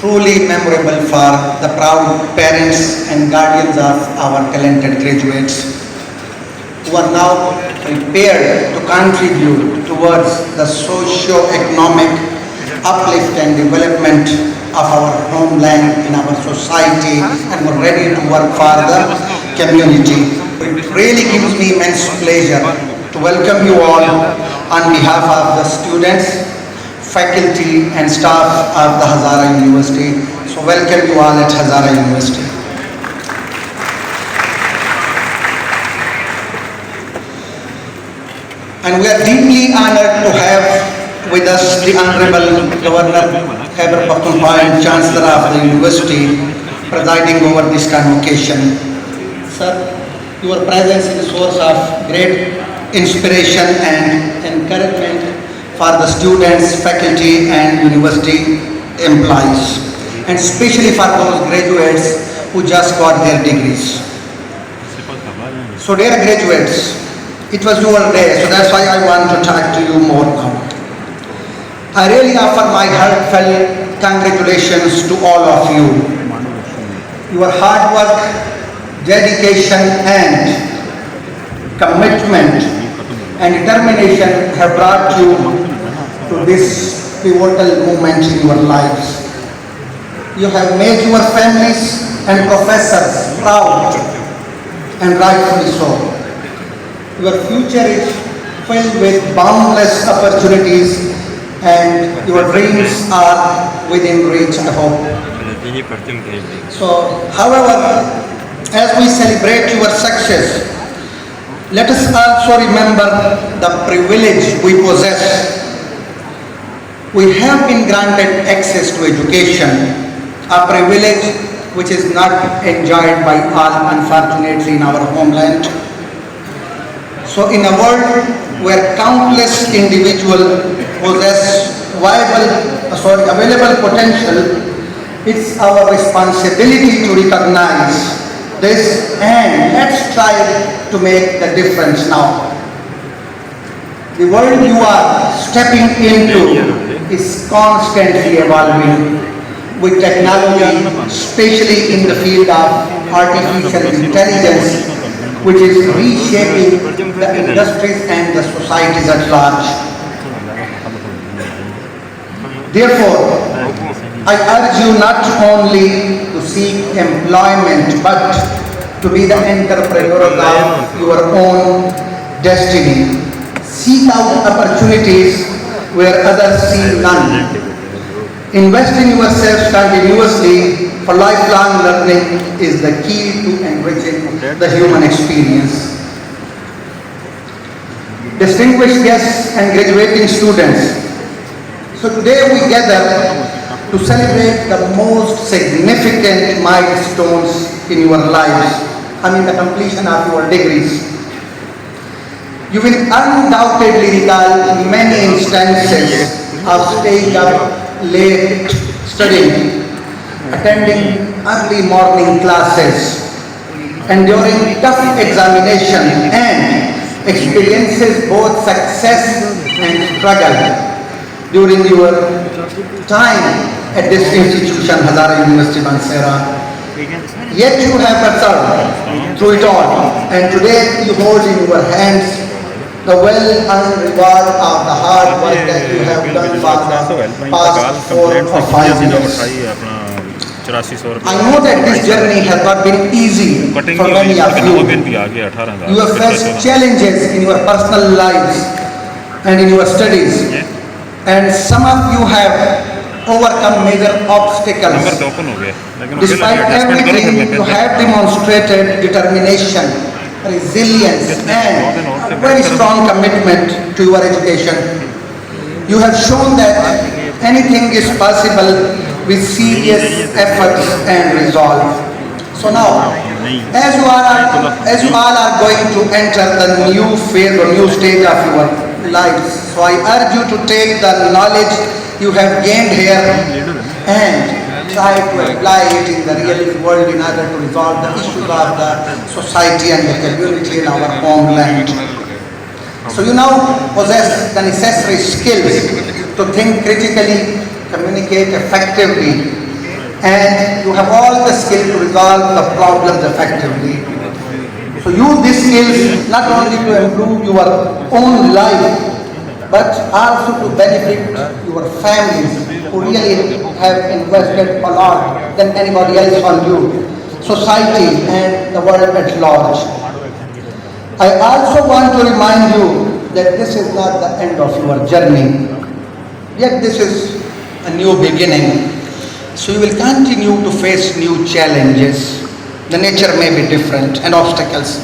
truly memorable for the proud parents and guardians of our talented graduates who are now prepared to contribute towards the socio-economic uplift and development of our homeland and our society, and we're ready to work for the community. It really gives me immense pleasure to welcome you all on behalf of the students, faculty and staff of the Hazara University. So welcome you all at Hazara University. And we are deeply honored to have with us the Honorable Governor Khyber Pakhtunkhwa and Chancellor of the University presiding over this convocation. Sir, your presence is a source of great inspiration and encouragement for the students, faculty and university employees, and especially for those graduates who just got their degrees. So dear graduates, it was your day, so that's why I want to talk to you more now. I really offer my heartfelt congratulations to all of you. Your hard work, dedication and commitment and determination have brought you to this pivotal moment in your lives. You have made your families and professors proud, and rightfully so. Your future is filled with boundless opportunities and your dreams are within reach, I hope. So, however, as we celebrate your success, let us also remember the privilege we possess. We have been granted access to education, a privilege which is not enjoyed by all, unfortunately, in our homeland. So in a world where countless individuals possess available potential, it's our responsibility to recognize this and let's try to make the difference now. The world you are stepping into is constantly evolving with technology, especially in the field of artificial intelligence, which is reshaping the industries and the societies at large. Therefore, I urge you not only to seek employment, but to be the entrepreneur of your own destiny. Seek out opportunities where others see none. Invest in yourself continuously, for lifelong learning is the key to enriching the human experience. Distinguished guests and graduating students, so today we gather to celebrate the most significant milestones in your lives, the completion of your degrees. You will undoubtedly recall many instances of staying up late studying, attending early morning classes, enduring tough examination and experiences both success and struggle during your time at this institution, Hazara University, Bansera. Yet you have persevered through it all, and today you hold in your hands the well-earned reward of the hard work that you have done for the past 4 or 5 years. I know that this journey has not been easy for many of you. You have faced challenges in your personal lives and in your studies, and some of you have overcome major obstacles. Despite everything, you have demonstrated determination, resilience and a very strong commitment to your education. You have shown that anything is possible with serious efforts and resolve. So now, as you all are going to enter the new phase or new stage of your lives, so I urge you to take the knowledge you have gained here and try to apply it in the real world in order to resolve the issues of the society and the community in our homeland. So you now possess the necessary skills to think critically, communicate effectively, and you have all the skill to resolve the problems effectively. So use these skills not only to improve your own life, but also to benefit your families who really have invested a lot than anybody else on you, society and the world at large. I also want to remind you that this is not the end of your journey, yet this is a new beginning. So you will continue to face new challenges. The nature may be different and obstacles,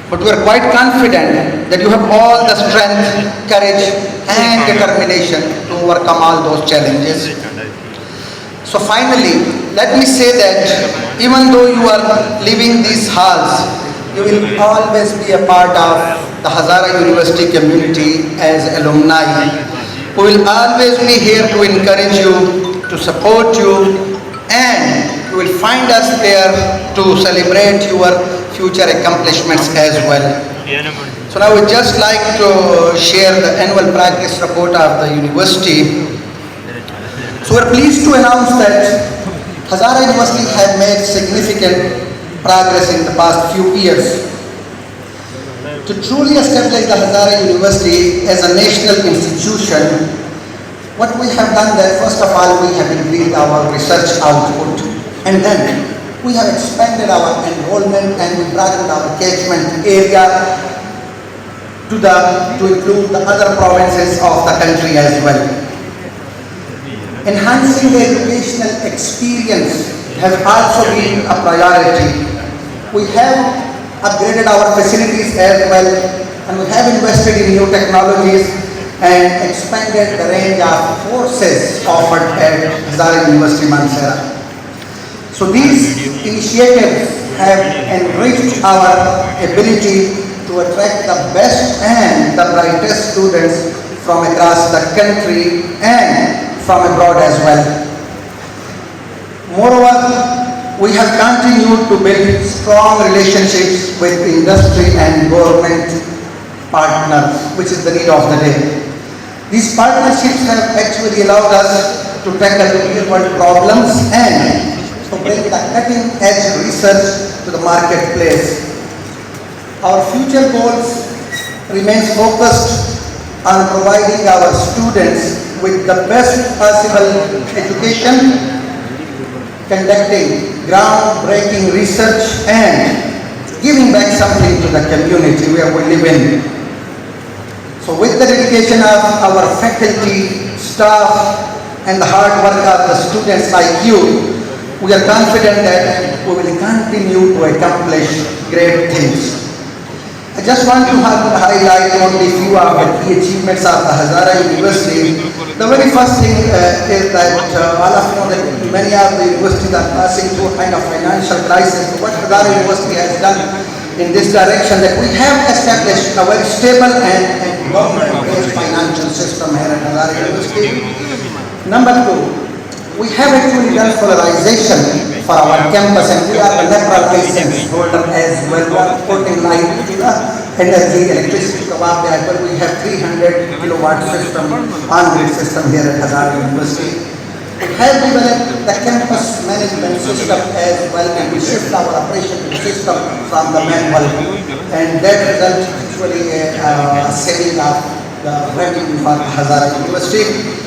but we are quite confident that you have all the strength, courage and determination to overcome all those challenges. So finally, let me say that even though you are leaving these halls, you will always be a part of the Hazara University community as alumni. We will always be here to encourage you, to support you, and you will find us there to celebrate your future accomplishments as well. So now I would just like to share the annual progress report of the university. So we are pleased to announce that Hazara University has made significant progress in the past few years. To truly establish the Hazara University as a national institution, what we have done that first of all we have increased our research output, and then we have expanded our enrollment and we broadened our catchment area to include the other provinces of the country as well. Enhancing the educational experience has also been a priority. We have upgraded our facilities as well, and we have invested in new technologies and expanded the range of courses offered at Hazara University Mansehra. So these initiatives have enriched our ability to attract the best and the brightest students from across the country and from abroad as well. Moreover, we have continued to build strong relationships with industry and government partners, which is the need of the day. These partnerships have actually allowed us to tackle real-world problems and to bring the cutting-edge research to the marketplace. Our future goals remain focused on providing our students with the best possible education, conducting groundbreaking research and giving back something to the community where we live in. So with the dedication of our faculty, staff and the hard work of the students like you, we are confident that we will continue to accomplish great things. I just want to highlight only a few of the key achievements of the Hazara University. The very first thing is that all of you know that many of the universities are passing through a kind of financial crisis. So what Hazara University has done in this direction, that we have established a very stable and government-based financial system here at Hazara University. Number two, we have actually done polarization for our campus, and we are the NEPRA license holder as well. We are putting light to the energy, electricity kebab as well. We have 300 kilowatt system, on-grid system here at Hazara University. We have developed the campus management system as well, and we shift our operation system from the manual, and that results actually a saving of the revenue for Hazara University.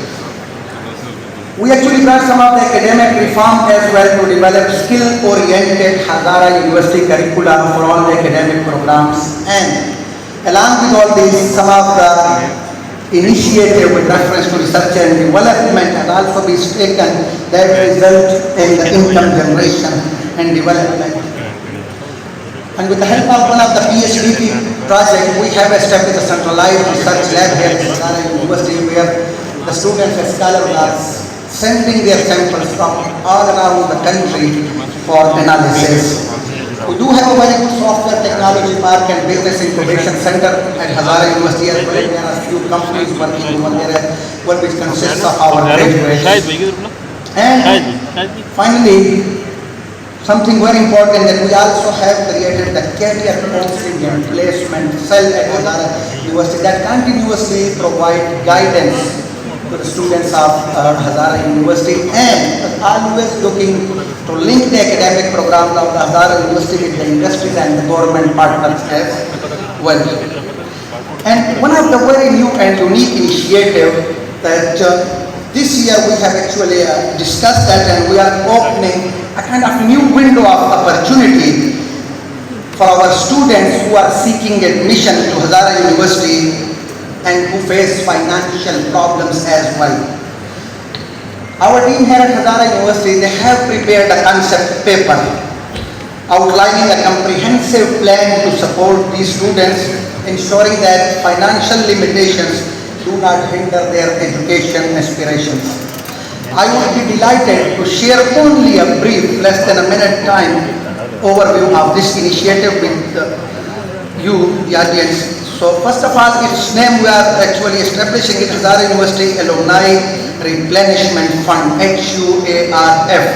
We actually brought some of the academic reform as well to develop skill-oriented Hazara University curricula for all the academic programs, and along with all these, some of the initiative with reference to research and development has also been taken that result in the income generation and development. And with the help of one of the PhD project, we have established a centralized research lab here at Hazara University where the students and scholars are sending their samples from all around the country for analysis. We do have a very good software technology park and business incubation center at Hazara University as well. There are a few companies working over there as well, which consists of our graduates. And finally, something very important, that we also have created the career counseling and placement cell at Hazara University that continuously provide guidance to the students of Hazara University, and always looking to link the academic programs of the Hazara University with the industries and the government partners as well. And one of the very new and unique initiative that this year we have actually discussed that, and we are opening a kind of new window of opportunity for our students who are seeking admission to Hazara University and who face financial problems as well. Our team here at Hazara University, they have prepared a concept paper outlining a comprehensive plan to support these students, ensuring that financial limitations do not hinder their education aspirations. I would be delighted to share only a brief, less than a minute time, overview of this initiative with you, the audience. So first of all, its name we are actually establishing it Hazara University Alumni Replenishment Fund, HUARF.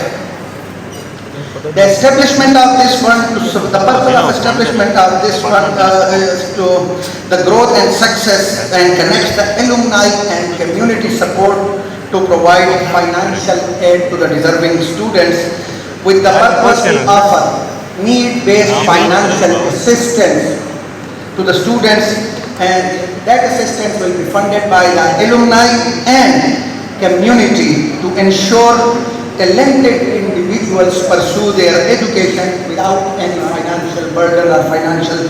The establishment of this fund, the purpose of establishment of this fund is to the growth and success and connect the alumni and community support to provide financial aid to the deserving students with the purpose to offer need-based financial assistance to the students, and that assistance will be funded by the alumni and community to ensure talented individuals pursue their education without any financial burden or financial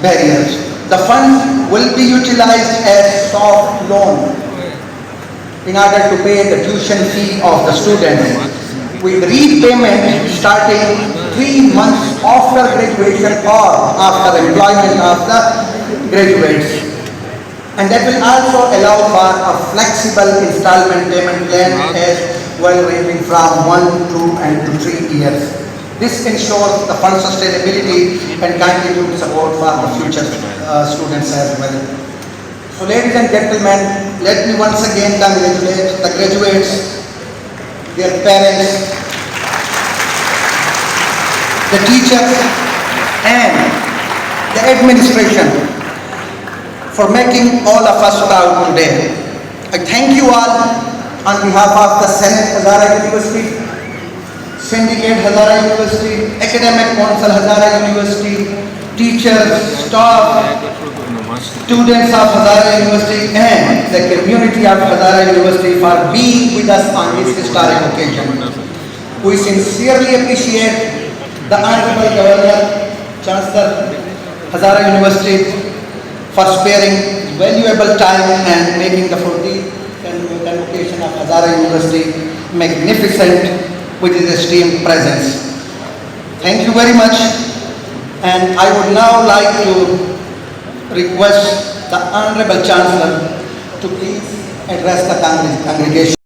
barriers. The funds will be utilized as soft loan in order to pay the tuition fee of the students, with repayment starting 3 months after graduation or after employment of the graduates. And that will also allow for a flexible installment payment plan as well, ranging from 1, 2 and to 3 years. This ensures the fund sustainability and continued support for the future students as well. So ladies and gentlemen, let me once again congratulate the graduates, their parents, the teachers and the administration for making all of us proud today. I thank you all on behalf of the Senate Hazara University, Syndicate Hazara University, Academic Council Hazara University, teachers, staff, students of Hazara University and the community of Hazara University for being with us on this historic occasion. We sincerely appreciate the Honorable Governor, Chancellor Hazara University for sparing valuable time and making the 14th convocation of Hazara University magnificent with his esteemed presence. Thank you very much, and I would now like to request the Honorable Chancellor to please address the congregation.